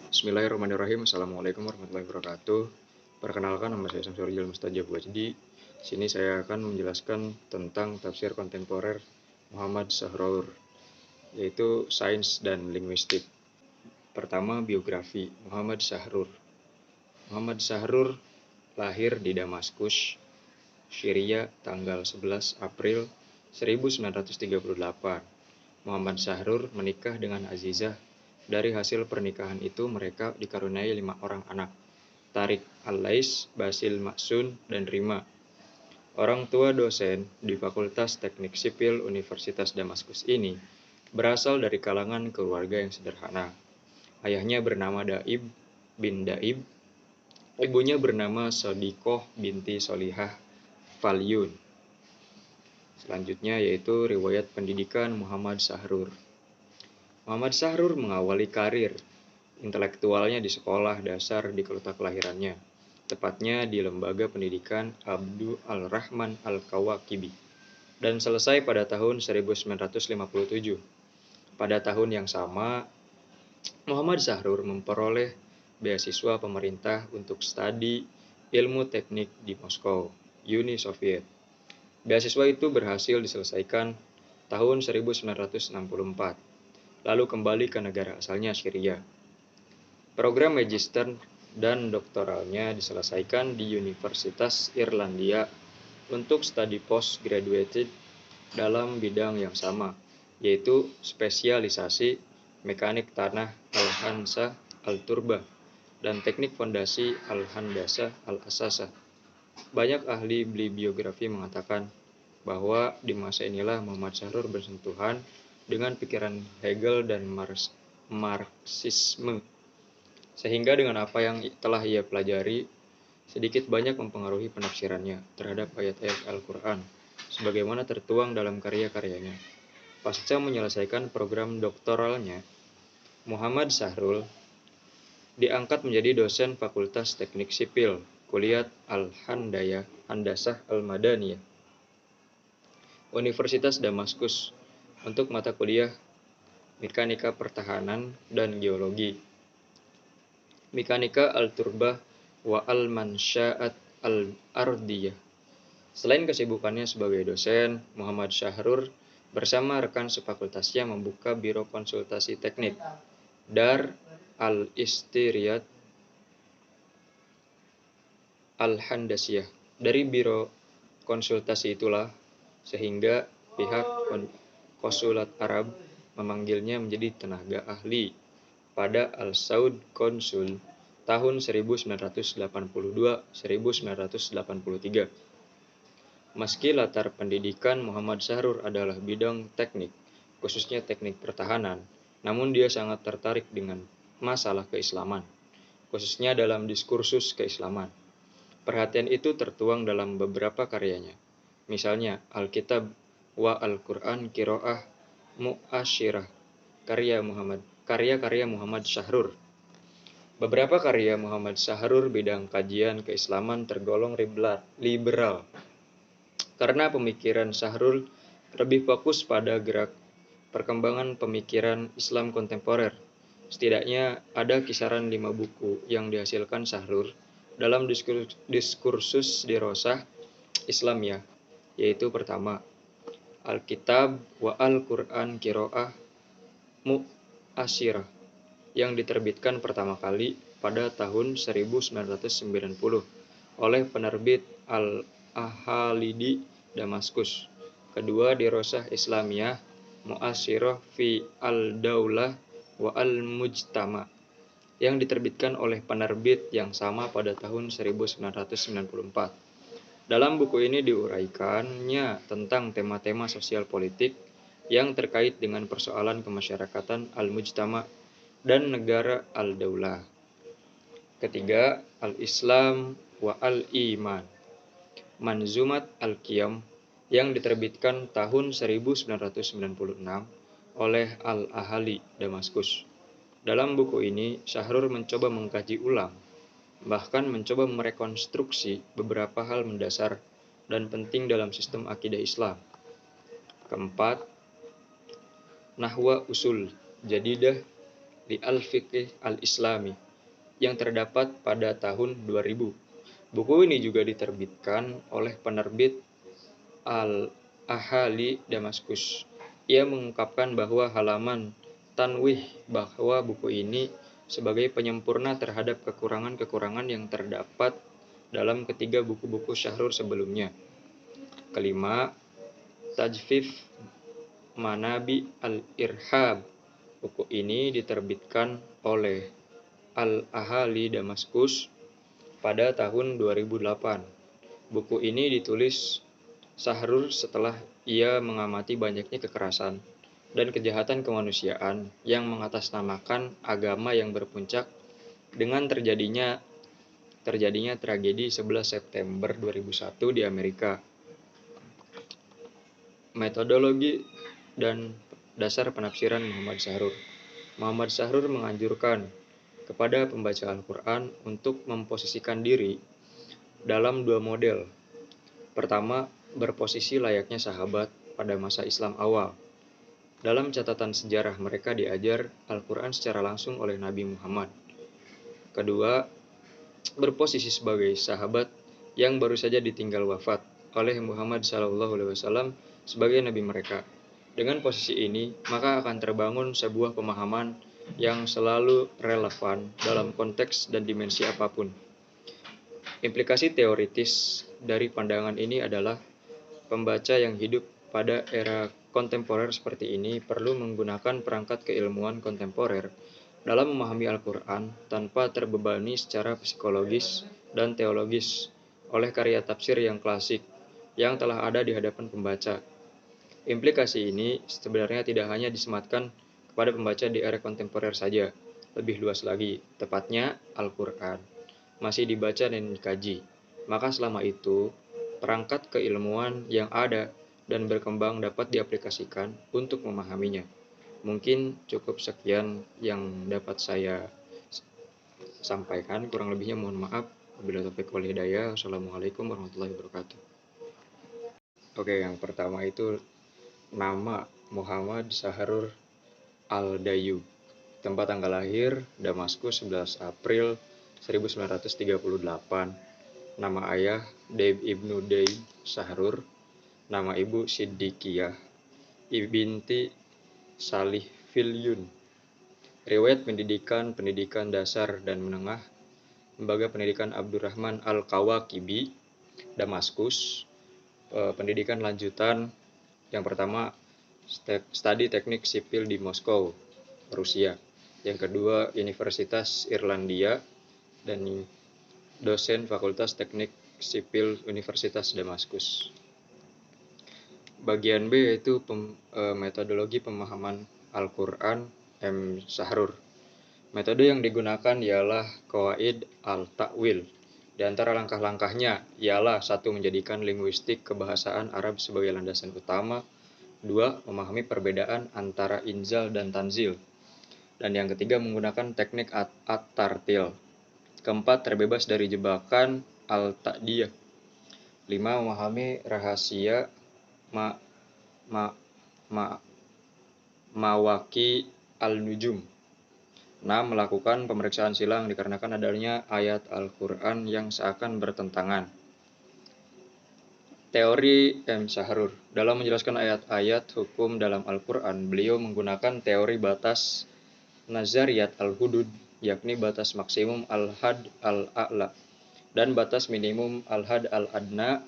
Bismillahirrahmanirrahim. Assalamualaikum warahmatullahi wabarakatuh. Perkenalkan, nama saya Syamsurial Mustajab Wajdi. Sini saya akan menjelaskan tentang tafsir kontemporer Muhammad Sahrur, yaitu sains dan linguistik. Pertama, biografi Muhammad Sahrur. Muhammad Sahrur lahir di Damaskus, Syria tanggal 11 April 1938. Muhammad Sahrur menikah dengan Azizah. Dari hasil pernikahan itu mereka dikaruniai 5 orang anak, Tariq Al-Lais, Basil Maksun, dan Rima. Orang tua dosen di Fakultas Teknik Sipil Universitas Damaskus ini berasal dari kalangan keluarga yang sederhana. Ayahnya bernama Daib bin Daib, ibunya bernama Sodikoh binti Solihah Falyun. Selanjutnya yaitu riwayat pendidikan Muhammad Sahrur. Muhammad Sahrur mengawali karir intelektualnya di sekolah dasar di kota kelahirannya, tepatnya di Lembaga Pendidikan Abdu Al-Rahman Al-Kawakibi, dan selesai pada tahun 1957. Pada tahun yang sama, Muhammad Sahrur memperoleh beasiswa pemerintah untuk studi ilmu teknik di Moskow, Uni Soviet. Beasiswa itu berhasil diselesaikan tahun 1964. Lalu kembali ke negara asalnya, Syria. Program magister dan doktoralnya diselesaikan di Universitas Irlandia untuk studi postgraduate dalam bidang yang sama, yaitu spesialisasi mekanik tanah Al-Hansa Al-Turba dan teknik fondasi Al-Handasa Al-Asasa. Banyak ahli biografi mengatakan bahwa di masa inilah Muhammad Sahrur bersentuhan dengan pikiran Hegel dan Marxisme, sehingga dengan apa yang telah ia pelajari sedikit banyak mempengaruhi penafsirannya terhadap ayat-ayat Al-Quran, sebagaimana tertuang dalam karya-karyanya. Pasca menyelesaikan program doktoralnya, Muhammad Sahrul diangkat menjadi dosen Fakultas Teknik Sipil, Kuliah Al-Handasah Al-Madaniyah, Universitas Damaskus, untuk mata kuliah Mekanika Pertahanan dan Geologi, Mekanika Al-Turbah wa Al-Mansya'at Al-Ardiyah. Selain kesibukannya sebagai dosen, Muhammad Sahrur bersama rekan sefakultasnya membuka biro konsultasi teknik, Dar Al-Istiriyat Al-Handasiyah. Dari biro konsultasi itulah sehingga pihak konsulat Arab memanggilnya menjadi tenaga ahli pada Al-Saud Konsul tahun 1982-1983. Meski latar pendidikan Muhammad Sahrur adalah bidang teknik, khususnya teknik pertahanan, namun dia sangat tertarik dengan masalah keislaman, khususnya dalam diskursus keislaman. Perhatian itu tertuang dalam beberapa karyanya, misalnya Alkitab wa Al-Quran Qiraah Mu'asyirah, karya-karya Muhammad Sahrur. Beberapa karya Muhammad Sahrur bidang kajian keislaman tergolong liberal, karena pemikiran Sahrur lebih fokus pada gerak perkembangan pemikiran Islam kontemporer. Setidaknya ada kisaran 5 buku yang dihasilkan Sahrur dalam diskursus dirosah Islamiyah, yaitu pertama, Alkitab wa Al-Quran Qiraah Mu'asyirah, yang diterbitkan pertama kali pada tahun 1990 oleh penerbit Al-Ahalidi Damaskus. Kedua, Dirosah Islamiyah Mu'asyirah fi Al-Daulah wa Al-Mujtama, yang diterbitkan oleh penerbit yang sama pada tahun 1994. Dalam buku ini diuraikannya tentang tema-tema sosial politik yang terkait dengan persoalan kemasyarakatan Al-Mujtama dan negara Al-Daulah. Ketiga, Al-Islam wa Al-Iman, Manzumat Al-Qiyam, yang diterbitkan tahun 1996 oleh Al-Ahali Damaskus. Dalam buku ini, Sahrur mencoba mengkaji ulang, bahkan mencoba merekonstruksi beberapa hal mendasar dan penting dalam sistem akidah Islam. Keempat, Nahwa Usul Jadidah li al-Fiqh al-Islami yang terdapat pada tahun 2000. Buku ini juga diterbitkan oleh penerbit Al-Ahali Damaskus. Ia mengungkapkan bahwa halaman tanwih bahwa buku ini sebagai penyempurna terhadap kekurangan-kekurangan yang terdapat dalam ketiga buku-buku Syahrur sebelumnya. Kelima, Tajfif Manabi al-Irhab. Buku ini diterbitkan oleh Al-Ahali Damaskus pada tahun 2008. Buku ini ditulis Syahrur setelah ia mengamati banyaknya kekerasan dan kejahatan kemanusiaan yang mengatasnamakan agama yang berpuncak dengan terjadinya tragedi 11 September 2001 di Amerika. Metodologi dan dasar penafsiran Muhammad Syahrur. Muhammad Syahrur menganjurkan kepada pembaca Al-Quran untuk memposisikan diri dalam dua model. Pertama, berposisi layaknya sahabat pada masa Islam awal. Dalam catatan sejarah mereka diajar Al-Quran secara langsung oleh Nabi Muhammad. Kedua, berposisi sebagai sahabat yang baru saja ditinggal wafat oleh Muhammad SAW sebagai nabi mereka. Dengan posisi ini, maka akan terbangun sebuah pemahaman yang selalu relevan dalam konteks dan dimensi apapun. Implikasi teoritis dari pandangan ini adalah pembaca yang hidup pada era kontemporer seperti ini perlu menggunakan perangkat keilmuan kontemporer dalam memahami Al-Quran tanpa terbebani secara psikologis dan teologis oleh karya tafsir yang klasik yang telah ada di hadapan pembaca. Implikasi ini sebenarnya tidak hanya disematkan kepada pembaca di era kontemporer saja, lebih luas lagi, tepatnya Al-Quran masih dibaca dan dikaji. Maka selama itu, perangkat keilmuan yang ada dan berkembang dapat diaplikasikan untuk memahaminya. Mungkin cukup sekian yang dapat saya sampaikan, kurang lebihnya mohon maaf. Wabillahi taufiq wal hidayah. Wassalamualaikum warahmatullahi wabarakatuh. Oke, yang pertama itu nama Muhammad Syahrur Al-Dayyub. Tempat tanggal lahir Damaskus 11 April 1938. Nama ayah Daib ibnu Daib Syahrur. Nama ibu Siddiqiyah ibinti Salih Filyun. Riwayat pendidikan dasar dan menengah Lembaga Pendidikan Abdurrahman Al-Kawakibi, Damaskus. Pendidikan lanjutan yang pertama studi teknik sipil di Moskow, Rusia. Yang kedua Universitas Irlandia dan dosen Fakultas Teknik Sipil Universitas Damaskus. Bagian B yaitu metodologi pemahaman Al-Quran M. Syahrur. Metode yang digunakan ialah Qawaid al-Ta'wil. Di antara langkah-langkahnya ialah 1. Menjadikan linguistik kebahasaan Arab sebagai landasan utama. 2. Memahami perbedaan antara inzal dan tanzil. Dan yang ketiga menggunakan teknik at-tartil. Keempat, terbebas dari jebakan al-ta'diyah. 5. Memahami rahasia mawaki al-nujum. 6. Melakukan pemeriksaan silang dikarenakan adanya ayat Al-Quran yang seakan bertentangan. Teori M. Syahrur. Dalam menjelaskan ayat-ayat hukum dalam Al-Quran, beliau menggunakan teori batas nazariyat al-hudud, yakni batas maksimum al-had al-a'la dan batas minimum al-had al-adna.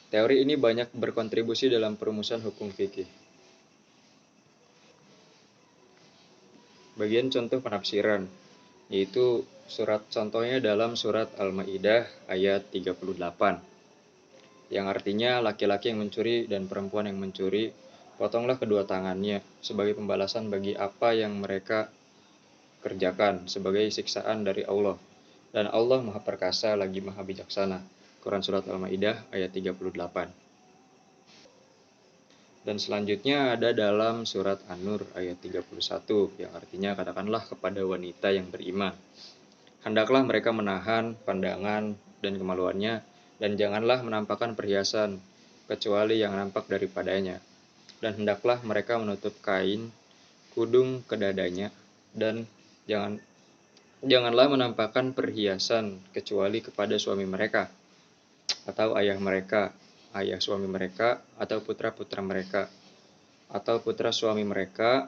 Teori ini banyak berkontribusi dalam perumusan hukum fikih. Bagian contoh penafsiran, yaitu contohnya dalam surat Al-Maidah ayat 38, yang artinya laki-laki yang mencuri dan perempuan yang mencuri, potonglah kedua tangannya sebagai pembalasan bagi apa yang mereka kerjakan sebagai siksaan dari Allah. Dan Allah Maha Perkasa lagi Maha Bijaksana. Quran Surat Al-Maidah ayat 38. Dan selanjutnya ada dalam surat An-Nur ayat 31 yang artinya katakanlah kepada wanita yang beriman. Hendaklah mereka menahan pandangan dan kemaluannya dan janganlah menampakkan perhiasan kecuali yang nampak daripadanya. Dan hendaklah mereka menutup kain kerudung ke dadanya, dan janganlah menampakkan perhiasan kecuali kepada suami mereka, atau ayah mereka, ayah suami mereka, atau putra-putra mereka, atau putra suami mereka,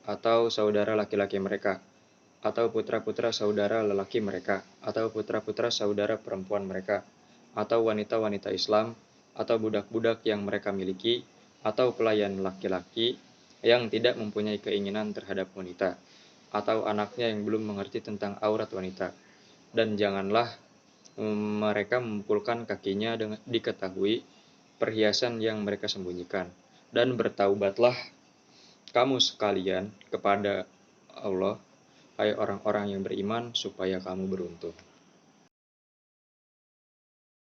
atau saudara laki-laki mereka, atau putra-putra saudara lelaki mereka, atau putra-putra saudara perempuan mereka, atau wanita-wanita Islam, atau budak-budak yang mereka miliki, atau pelayan laki-laki yang tidak mempunyai keinginan terhadap wanita, atau anaknya yang belum mengerti tentang aurat wanita. Dan janganlah mereka memukulkan kakinya dengan diketahui perhiasan yang mereka sembunyikan. Dan bertaubatlah kamu sekalian kepada Allah, hai orang-orang yang beriman, supaya kamu beruntung.